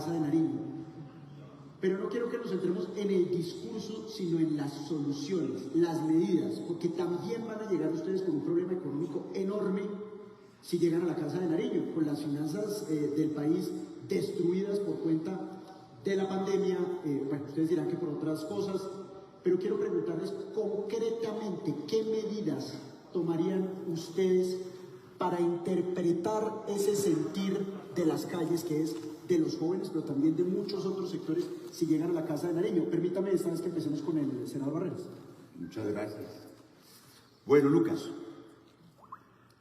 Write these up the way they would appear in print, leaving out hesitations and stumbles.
Casa de Nariño. Pero no quiero que nos centremos en el discurso, sino en las soluciones, las medidas, porque también van a llegar ustedes con un problema económico enorme si llegan a la Casa de Nariño, con las finanzas del país destruidas por cuenta de la pandemia. Bueno, ustedes dirán que por otras cosas, pero quiero preguntarles concretamente qué medidas tomarían ustedes para interpretar ese sentir de las calles, que es de los jóvenes, pero también de muchos otros sectores, si llegan a la Casa de Nariño. Permítame esta vez que empecemos con el senador Barreras. Muchas gracias. Bueno, Lucas,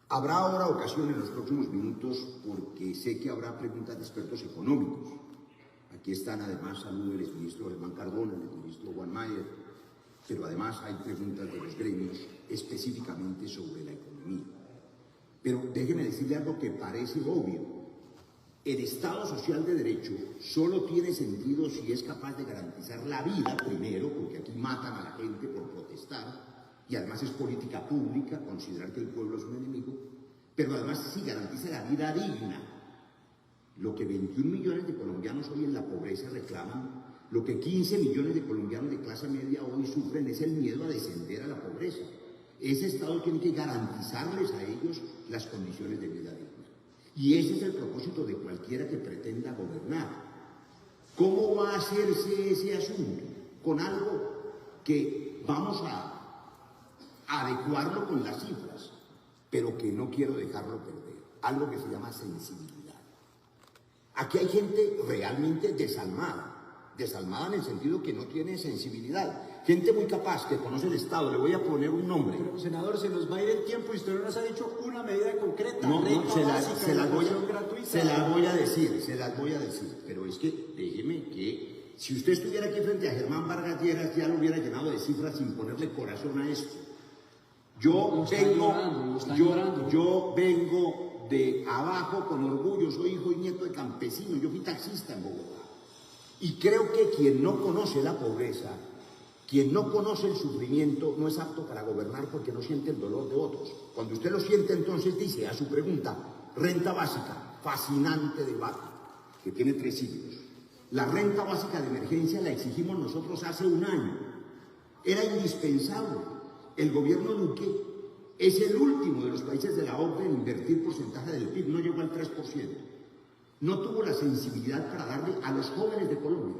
habrá ahora ocasión en los próximos minutos, porque sé que habrá preguntas de expertos económicos. Aquí están además saludos del ministro Germán Cardona, del ministro Juan Mayer, pero además hay preguntas de los gremios específicamente sobre la economía. Pero déjeme decirle algo que parece obvio. El Estado Social de Derecho solo tiene sentido si es capaz de garantizar la vida primero, porque aquí matan a la gente por protestar, y además es política pública considerar que el pueblo es un enemigo, pero además si garantiza la vida digna. Lo que 21 millones de colombianos hoy en la pobreza reclaman, lo que 15 millones de colombianos de clase media hoy sufren es el miedo a descender a la pobreza. Ese Estado tiene que garantizarles a ellos las condiciones de vida digna. Y ese es el propósito de cualquiera que pretenda gobernar. ¿Cómo va a hacerse ese asunto? Con algo que vamos a adecuarlo con las cifras, pero que no quiero dejarlo perder. Algo que se llama sensibilidad. Aquí hay gente realmente desalmada. Desalmada en el sentido que no tiene sensibilidad. Gente muy capaz, que conoce el Estado. Le voy a poner un nombre. Pero, senador, se nos va a ir el tiempo y usted no nos ha dicho una medida concreta. No, se las voy a decir. Pero es que, déjeme que, si usted estuviera aquí frente a Germán Vargas Lleras, ya lo hubiera llenado de cifras sin ponerle corazón a esto. Yo vengo de abajo con orgullo, soy hijo y nieto de campesinos, yo fui taxista en Bogotá. Y creo que quien no conoce la pobreza, quien no conoce el sufrimiento, no es apto para gobernar porque no siente el dolor de otros. Cuando usted lo siente, entonces dice a su pregunta, renta básica, fascinante debate, que tiene 3 siglos. La renta básica de emergencia la exigimos nosotros hace un año. Era indispensable. El gobierno Duque es el último de los países de la OCDE en invertir porcentaje del PIB, no llegó al 3%. No tuvo la sensibilidad para darle a los jóvenes de Colombia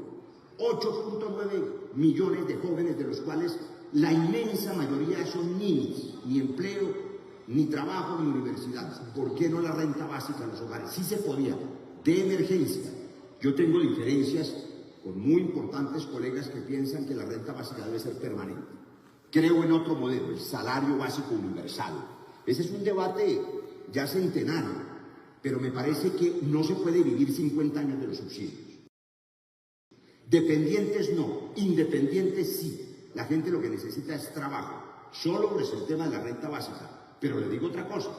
8.9 millones de jóvenes, de los cuales la inmensa mayoría son niños, ni empleo, ni trabajo, ni universidad. ¿Por qué no la renta básica a los hogares? Sí se podía, de emergencia. Yo tengo diferencias con muy importantes colegas que piensan que la renta básica debe ser permanente. Creo en otro modelo, el salario básico universal. Ese es un debate ya centenario, pero me parece que no se puede vivir 50 años de los subsidios. Dependientes no, independientes sí. La gente lo que necesita es trabajo. Solo es el tema de la renta básica. Pero le digo otra cosa,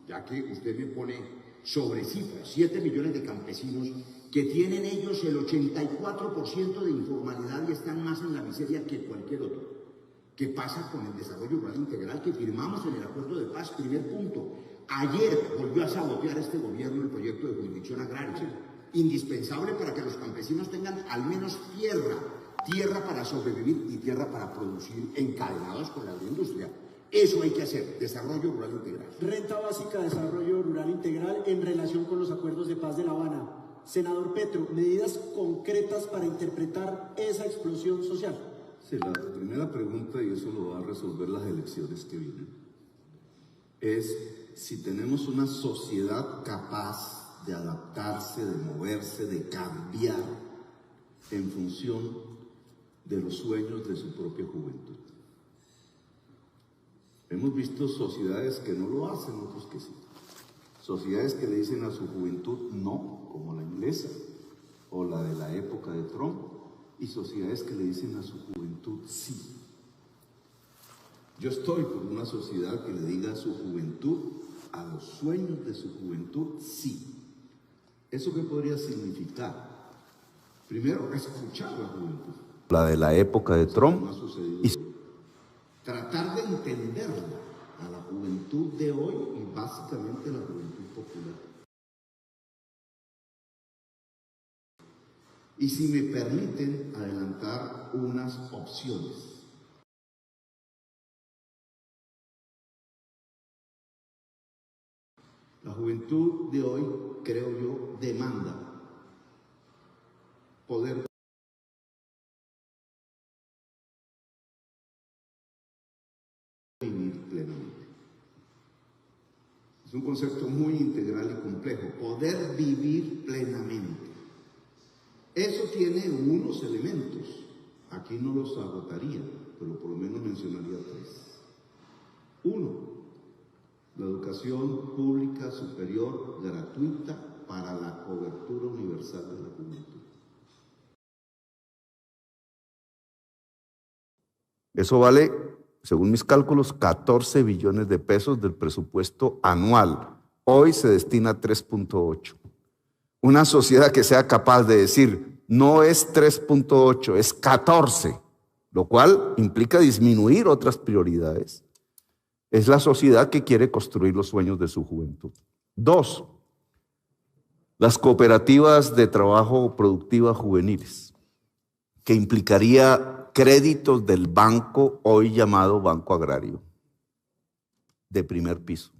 ya que usted me pone sobre cifras, 7 millones de campesinos que tienen ellos el 84% de informalidad y están más en la miseria que cualquier otro. ¿Qué pasa con el desarrollo rural integral que firmamos en el acuerdo de paz? Primer punto. Ayer volvió a sabotear este gobierno el proyecto de jurisdicción agraria, indispensable para que los campesinos tengan al menos tierra para sobrevivir y tierra para producir, encadenados con la agroindustria. Eso hay que hacer, desarrollo rural integral. Renta básica, desarrollo rural integral en relación con los acuerdos de paz de La Habana. Senador Petro, medidas concretas para interpretar esa explosión social. Sí, la primera pregunta, y eso lo va a resolver las elecciones que vienen, es si tenemos una sociedad capaz de adaptarse, de moverse, de cambiar en función de los sueños de su propia juventud. Hemos visto sociedades que no lo hacen, otros que sí. Sociedades que le dicen a su juventud no, como la inglesa o la de la época de Trump, y sociedades que le dicen a su juventud sí. Yo estoy por una sociedad que le diga a su juventud, a los sueños de su juventud, sí. ¿Eso qué podría significar? Primero, escuchar a la juventud. La de la época de Trump. No ha sucedido. Y tratar de entenderla a la juventud de hoy y básicamente la juventud popular. Y si me permiten adelantar unas opciones. La juventud de hoy, creo yo, demanda poder vivir plenamente. Es un concepto muy integral y complejo, poder vivir plenamente. Eso tiene unos elementos, aquí no los agotaría, pero por lo menos mencionaría 3. 1. La educación pública superior gratuita para la cobertura universal de la juventud. Eso vale, según mis cálculos, 14 billones de pesos del presupuesto anual. Hoy se destina 3.8. Una sociedad que sea capaz de decir, no es 3.8, es 14, lo cual implica disminuir otras prioridades. Es la sociedad que quiere construir los sueños de su juventud. 2, las cooperativas de trabajo productiva juveniles, que implicaría créditos del banco, hoy llamado Banco Agrario, de primer piso.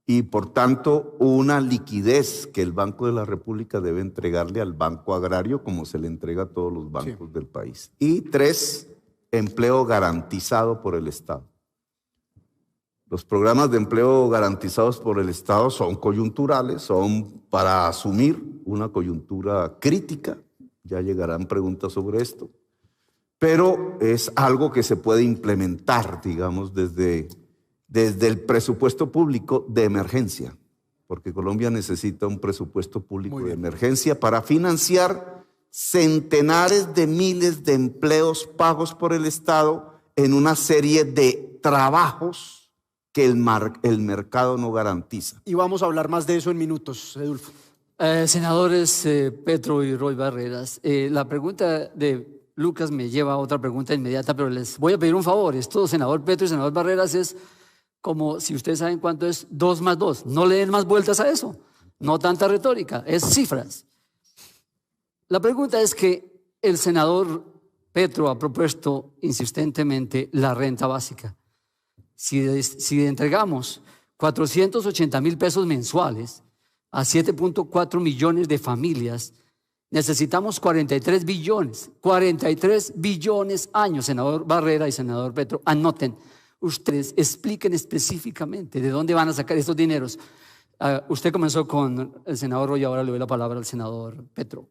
Y por tanto, una liquidez que el Banco de la República debe entregarle al Banco Agrario, como se le entrega a todos los bancos del país. Y 3, empleo garantizado por el Estado. Los programas de empleo garantizados por el Estado son coyunturales, son para asumir una coyuntura crítica, ya llegarán preguntas sobre esto, pero es algo que se puede implementar, digamos, desde el presupuesto público de emergencia, porque Colombia necesita un presupuesto público de emergencia para financiar centenares de miles de empleos pagos por el Estado en una serie de trabajos que el mercado no garantiza. Y vamos a hablar más de eso en minutos, Edulfo. Senadores Petro y Roy Barreras, la pregunta de Lucas me lleva a otra pregunta inmediata, pero les voy a pedir un favor. Esto, senador Petro y senador Barreras, es como si ustedes saben cuánto es 2 más 2. No le den más vueltas a eso. No tanta retórica, es cifras. La pregunta es que el senador Petro ha propuesto insistentemente la renta básica. Si entregamos 480.000 pesos mensuales a 7.4 millones de familias, necesitamos 43 billones años. Senador Barrera y senador Petro, anoten. Ustedes expliquen específicamente de dónde van a sacar estos dineros. Usted comenzó con el senador Roy, ahora le doy la palabra al senador Petro.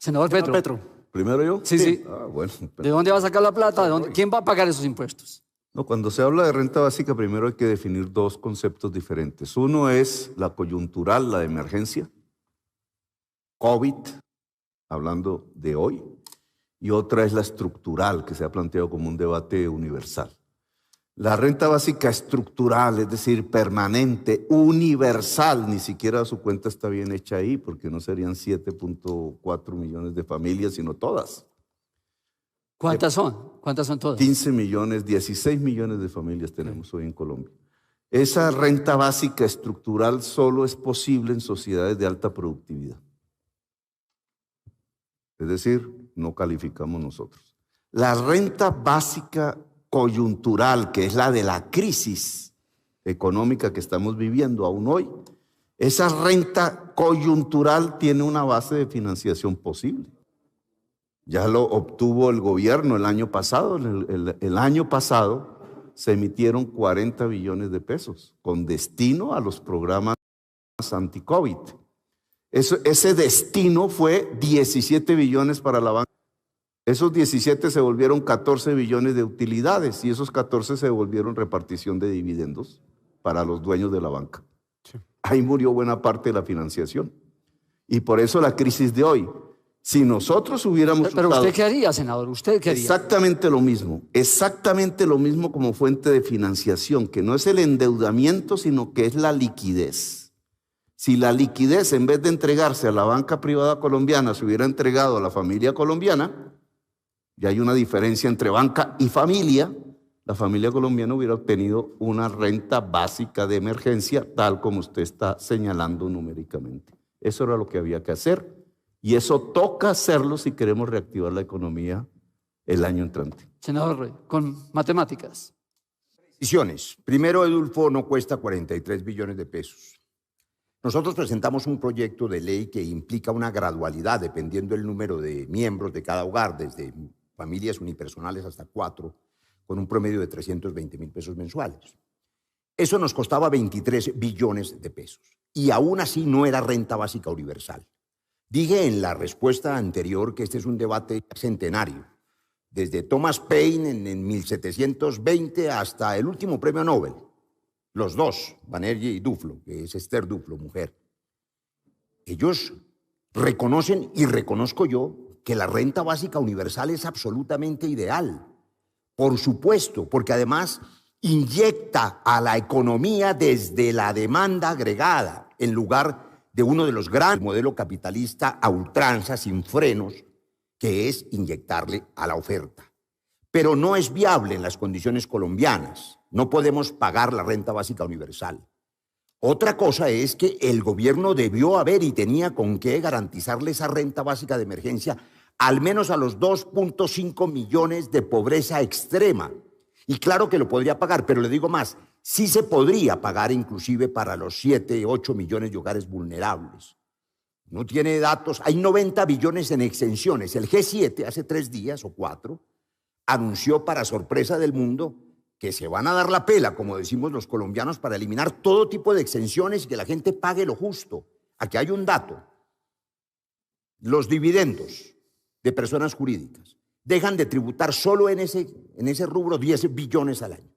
Senador Petro. ¿Primero yo? Sí. Bueno. ¿De dónde va a sacar la plata? ¿Quién va a pagar esos impuestos? No, cuando se habla de renta básica, primero hay que definir 2 conceptos diferentes. Uno es la coyuntural, la de emergencia, COVID, hablando de hoy, y otra es la estructural, que se ha planteado como un debate universal. La renta básica estructural, es decir, permanente, universal, ni siquiera su cuenta está bien hecha ahí, porque no serían 7.4 millones de familias, sino todas. ¿Cuántas son? ¿Cuántas son todas? 15 millones, 16 millones de familias tenemos hoy en Colombia. Esa renta básica estructural solo es posible en sociedades de alta productividad. Es decir, no calificamos nosotros. La renta básica coyuntural, que es la de la crisis económica que estamos viviendo aún hoy, esa renta coyuntural tiene una base de financiación posible. Ya lo obtuvo el gobierno el año pasado. El año pasado se emitieron 40 billones de pesos con destino a los programas anti-COVID. Ese destino fue 17 billones para la banca. Esos 17 se volvieron 14 billones de utilidades y esos 14 se volvieron repartición de dividendos para los dueños de la banca. Sí. Ahí murió buena parte de la financiación. Y por eso la crisis de hoy. Si nosotros hubiéramos... Pero ¿usted qué haría, senador? ¿Usted qué haría? Exactamente lo mismo como fuente de financiación, que no es el endeudamiento, sino que es la liquidez. Si la liquidez, en vez de entregarse a la banca privada colombiana, se hubiera entregado a la familia colombiana, ya hay una diferencia entre banca y familia. la familia colombiana hubiera obtenido una renta básica de emergencia, tal como usted está señalando numéricamente. Eso era lo que había que hacer, y eso toca hacerlo si queremos reactivar la economía el año entrante. Senador Roy, con matemáticas. Decisiones. Primero, Edulfo no cuesta 43 billones de pesos. Nosotros presentamos un proyecto de ley que implica una gradualidad dependiendo del número de miembros de cada hogar, desde familias unipersonales hasta 4, con un promedio de 320.000 pesos mensuales. Eso nos costaba 23 billones de pesos y aún así no era renta básica universal. Dije en la respuesta anterior que este es un debate centenario, desde Thomas Paine en 1720 hasta el último premio Nobel, los dos, Banerjee y Duflo, que es Esther Duflo, mujer. Ellos reconocen y reconozco yo que la renta básica universal es absolutamente ideal. Por supuesto, porque además inyecta a la economía desde la demanda agregada, en lugar de uno de los grandes modelos capitalista a ultranza, sin frenos, que es inyectarle a la oferta. Pero no es viable en las condiciones colombianas. No podemos pagar la renta básica universal. Otra cosa es que el gobierno debió haber y tenía con qué garantizarle esa renta básica de emergencia al menos a los 2.5 millones de pobreza extrema. Y claro que lo podría pagar, pero le digo más, sí se podría pagar inclusive para los 7, 8 millones de hogares vulnerables. No tiene datos, hay 90 billones en exenciones. El G7 hace 3 días o 4 anunció para sorpresa del mundo que se van a dar la pela, como decimos los colombianos, para eliminar todo tipo de exenciones y que la gente pague lo justo. Aquí hay un dato. Los dividendos de personas jurídicas dejan de tributar solo en ese rubro 10 billones al año.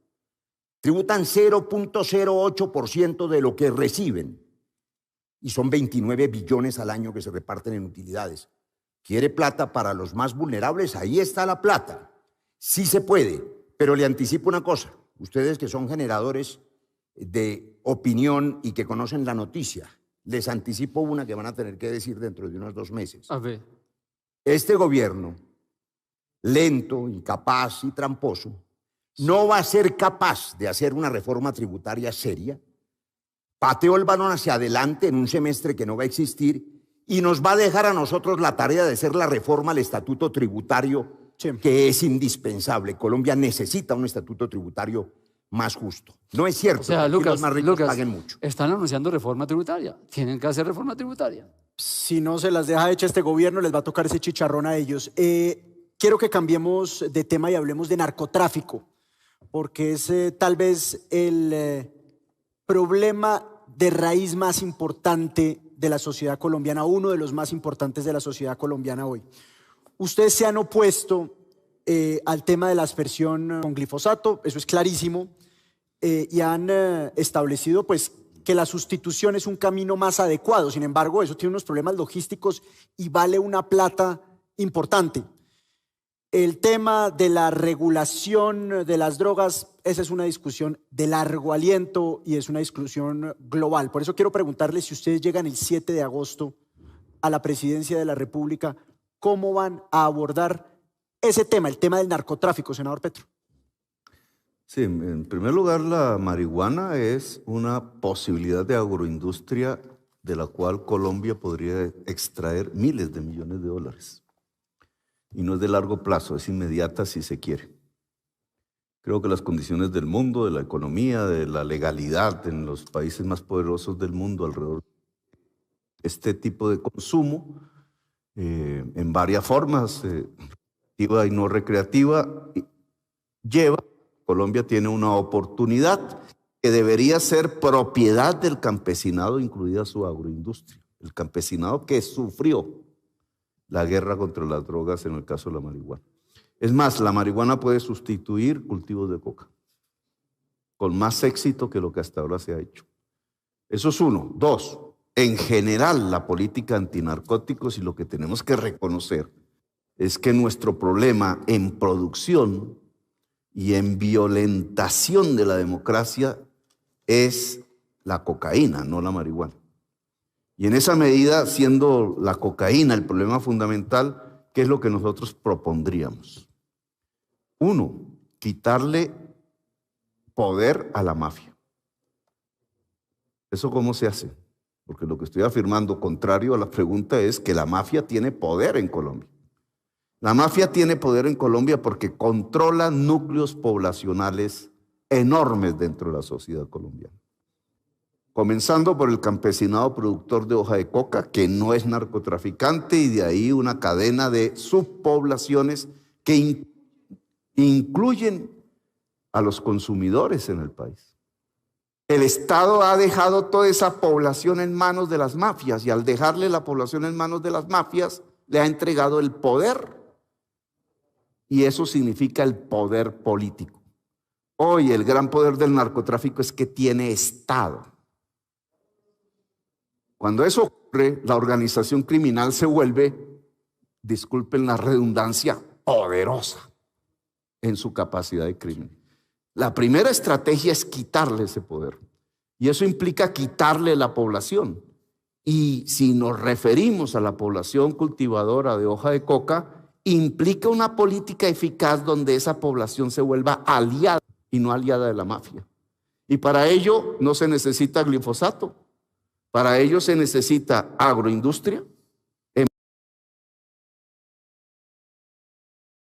Tributan 0.08% de lo que reciben y son 29 billones al año que se reparten en utilidades. ¿Quiere plata para los más vulnerables? Ahí está la plata. Sí se puede, pero le anticipo una cosa. Ustedes que son generadores de opinión y que conocen la noticia, les anticipo una que van a tener que decir dentro de unos 2 meses. A ver. Este gobierno, lento, incapaz y tramposo, no va a ser capaz de hacer una reforma tributaria seria, pateó el balón hacia adelante en un semestre que no va a existir y nos va a dejar a nosotros la tarea de hacer la reforma al estatuto tributario que es indispensable. Colombia necesita un estatuto tributario más justo. No es cierto O sea, que Lucas, los más ricos paguen mucho. están anunciando reforma tributaria. Tienen que hacer reforma tributaria. Si no se las deja hecha este gobierno, les va a tocar ese chicharrón a ellos. Quiero que cambiemos de tema y hablemos de narcotráfico, porque es tal vez el problema de raíz más importante de la sociedad colombiana, uno de los más importantes de la sociedad colombiana hoy. Ustedes se han opuesto al tema de la aspersión con glifosato, eso es clarísimo, y han establecido pues que la sustitución es un camino más adecuado. Sin embargo, eso tiene unos problemas logísticos y vale una plata importante. El tema de la regulación de las drogas, esa es una discusión de largo aliento y es una discusión global. Por eso quiero preguntarles, si ustedes llegan el 7 de agosto a la presidencia de la República, ¿cómo van a abordar ese tema, el tema del narcotráfico, senador Petro? Sí, en primer lugar, la marihuana es una posibilidad de agroindustria de la cual Colombia podría extraer miles de millones de dólares. Y no es de largo plazo, es inmediata si se quiere. Creo que las condiciones del mundo, de la economía, de la legalidad en los países más poderosos del mundo alrededor de este tipo de consumo, en varias formas, recreativa y no recreativa, Colombia tiene una oportunidad que debería ser propiedad del campesinado, incluida su agroindustria. El campesinado que sufrió la guerra contra las drogas en el caso de la marihuana. Es más, la marihuana puede sustituir cultivos de coca con más éxito que lo que hasta ahora se ha hecho. Eso es uno. 2, en general la política antinarcóticos, y lo que tenemos que reconocer es que nuestro problema en producción y en violentación de la democracia es la cocaína, no la marihuana. Y en esa medida, siendo la cocaína el problema fundamental, ¿qué es lo que nosotros propondríamos? 1, quitarle poder a la mafia. ¿Eso cómo se hace? Porque lo que estoy afirmando, contrario a la pregunta, es que la mafia tiene poder en Colombia. La mafia tiene poder en Colombia porque controla núcleos poblacionales enormes dentro de la sociedad colombiana. Comenzando por el campesinado productor de hoja de coca, que no es narcotraficante, y de ahí una cadena de subpoblaciones que incluyen a los consumidores en el país. El Estado ha dejado toda esa población en manos de las mafias, y al dejarle la población en manos de las mafias, le ha entregado el poder, y eso significa el poder político. Hoy el gran poder del narcotráfico es que tiene Estado. Cuando eso ocurre, la organización criminal se vuelve, disculpen la redundancia, poderosa en su capacidad de crimen. La primera estrategia es quitarle ese poder, y eso implica quitarle la población. Y si nos referimos a la población cultivadora de hoja de coca, implica una política eficaz donde esa población se vuelva aliada y no aliada de la mafia. Y para ello no se necesita glifosato. Para ello se necesita agroindustria,